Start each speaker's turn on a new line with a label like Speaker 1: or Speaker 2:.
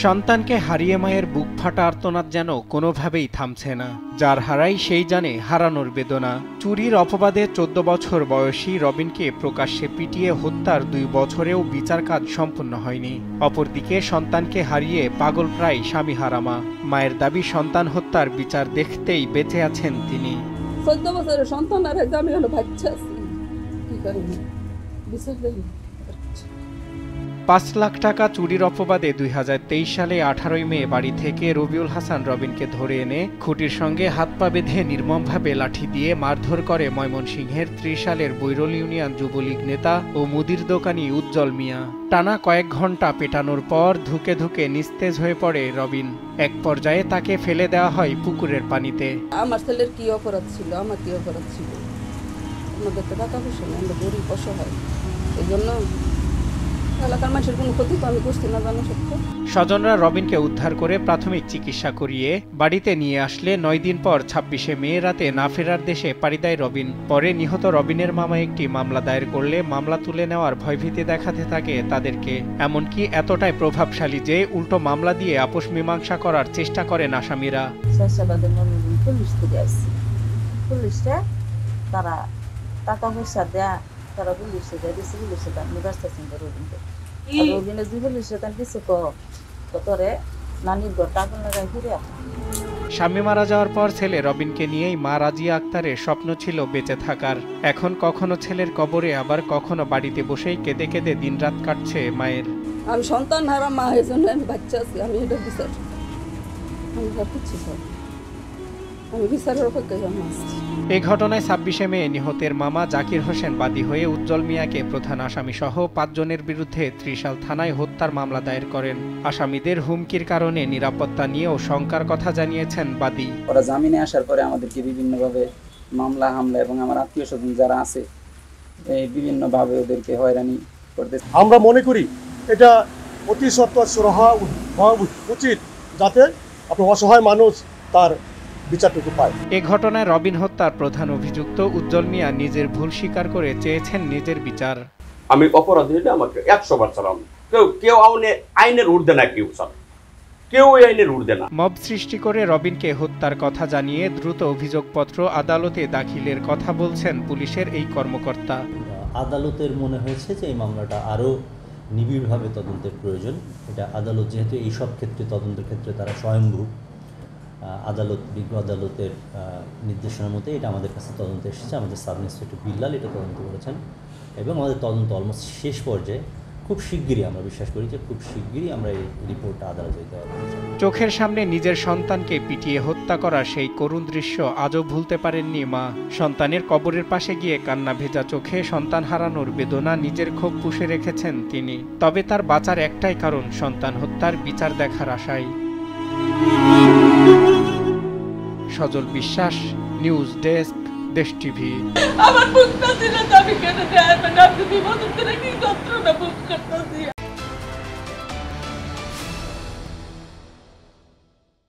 Speaker 1: সন্তানকে হারিয়ে মায়ের বুক ফাটা আর্তনাদ যেন কোনোভাবেই থামছে না। যার হারাই সেই জানে হারানোর বেদনা। চুরির অপবাদে 14 বছর বয়সী রবিনকে প্রকাশ্যে পিটিয়ে হত্যার 2 বছরেও বিচার কাজ সম্পূর্ণ হয়নি। অপরদিকে সন্তানকে হারিয়ে পাগল প্রায় স্বামী হারামা। মায়ের দাবি সন্তান হত্যার বিচার দেখতেই বেঁচে আছেন তিনি।
Speaker 2: 14 বছরের সন্তান আর আমি হলো বাচ্চা আছি, কি করব বিচার দেই।
Speaker 1: 5 লাখ টাকা চুরির অপবাদে 2023 সালে 18 মে বাড়ি থেকে রবিউল হাসান রবিনকে ধরে এনে খুঁটির সঙ্গে হাত পা বেঁধে নির্মমভাবে লাঠি দিয়ে মারধর করে ময়মনসিংহের 30 সালের বৈরল ইউনিয়ন যুবলীগ নেতা ও মুদির দোকানি উজ্জ্বল মিয়া। টানা কয়েক ঘন্টা পেটানোর পর ধুকে ধুকে নিস্তেজ হয়ে পড়ে রবিন। এক পর্যায়ে তাকে ফেলে দেওয়া হয় পুকুরের পানিতে।
Speaker 2: আমার ছেলের কি অপরাধ ছিল, আমার কি অপরাধ ছিল? আমাদের তো টাকা পয়সা নেই, আমরা গরিব অসহায়, এই জন্য এলাকার মানুষের কোনো ক্ষতি তো আমি করছি না, জানো সত্য।
Speaker 1: স্বজনরা রবিনকে উদ্ধার করে প্রাথমিক চিকিৎসা করিয়ে বাড়িতে নিয়ে আসলে 9 দিন পর 26শে মে রাতে না ফেরার দেশে পাড়ি দেয় রবিন। পরে নিহত রবিনের মামা একটি মামলা দায়ের করলে মামলা তুলে নেওয়ার ভয়ভীতি দেখাতে থাকে তাদেরকে। এমনকি এতটাই প্রভাবশালী যে উল্টো মামলা দিয়ে আপোষ মীমাংসা করার চেষ্টা করেন আসামিরা।
Speaker 3: পুলিশরা তারা টাকা পয়সা দেয়া, তারা পুলিশে দেয়, দিচ্ছে পুলিশে তার নিবাসটা চিন্তা রবিনকে। আর রবিনের দুই পুলিশে তার কিছু করে নানির ঘরটা আগুন লাগাই ফিরে আসে।
Speaker 1: স্বামী মারা যাওয়ার পর ছেলে রবিনকে নিয়েই মা রাজিয়া আক্তারের স্বপ্ন ছিল বেঁচে থাকার। এখন কখনো ছেলের কবরে, আবার কখনো বাড়িতে বসেই কেঁদে কেঁদে দিনরাত কাটছে মায়ের।
Speaker 2: আমি সন্তান হারা মা, এই জন্য আমি বাচ্চা আছি, আমি এটা বিচার, আমি ভাবছি স্যার, আমি বিচারের অপেক্ষায় আসছি।
Speaker 1: এই ঘটনায় 26শে মে নিহতের মামা জাকির হোসেন বাদী হয়ে উজ্জ্বল মিয়াকে প্রধান আসামি সহ 5 জনের বিরুদ্ধে ত্রিশাল থানায় হত্যার মামলা দায়ের করেন। আসামিদের হুমকির কারণে নিরাপত্তা নিয়েও শঙ্কার কথা জানিয়েছেন বাদী।
Speaker 4: ওরা জামিনে আসার পরে আমাদেরকে বিভিন্নভাবে মামলা হামলা এবং আমার আত্মীয় স্বজন যারা আছে বিভিন্নভাবে ওদেরকে হয়রানি করতে।
Speaker 5: আমরা মনে করি এটা অতি সত্বর হওয়া উচিত, যাতে আপনার অসহায় মানুষ তার বিচারটুকু পায়।
Speaker 1: এ ঘটনায় রবিন হত্যার প্রধান অভিযুক্ত উজ্জ্বল মিয়া নিজের ভুল স্বীকার করে চেয়েছেন নিজের বিচার।
Speaker 6: আমি অপরাধী হলে আমাকে 100 বার চালাম, কেউ আইনের ঊর্ধ্বে না, কেউ আইনের ঊর্ধ্বে না।
Speaker 1: মব সৃষ্টি করে রবিনকে হত্যার কথা জানিয়ে দ্রুত অভিযোগপত্র আদালতে দাখিলের কথা বলছেন পুলিশের এই কর্মকর্তা।
Speaker 7: আদালতের মনে হয়েছে যে এই মামলাটা আরও নিবিড়ভাবে তদন্তের প্রয়োজন। এটা আদালত যেহেতু এইসব ক্ষেত্রে তদন্তের ক্ষেত্রে তারা স্বয়ংভূ, বিজ্ঞ আদালতের নির্দেশনার মতে এটা আমাদের কাছে তদন্তে এসেছে। আমাদের সাব ইন্সপেক্টর বিল্লাল এটা তদন্ত করেছেন এবং আমাদের তদন্ত অলমোস্ট শেষ পর্যায়ে। খুব শিগগিরই, আমরা বিশ্বাস করি যে খুব শিগগিরই আমরা এই রিপোর্টটা আদালতে দিতে পারব।
Speaker 1: চোখের সামনে নিজের সন্তানকে পিটিয়ে হত্যা করা সেই করুণ দৃশ্য আজও ভুলতে পারেননি মা। সন্তানের কবরের পাশে গিয়ে কান্না ভেজা চোখে সন্তান হারানোর বেদনা নিজের ক্ষোভ পুষে রেখেছেন তিনি। তবে তার বাঁচার একটাই কারণ, সন্তান হত্যার বিচার দেখার আশায়। সজল বিশ্বাস, নিউজ ডেস্ক, দেশ টিভি।
Speaker 2: আমার বুকটা দিলে আমি কেন দেয় না, আপনি বিপদ কি যন্ত্রণা বুক করতেছি।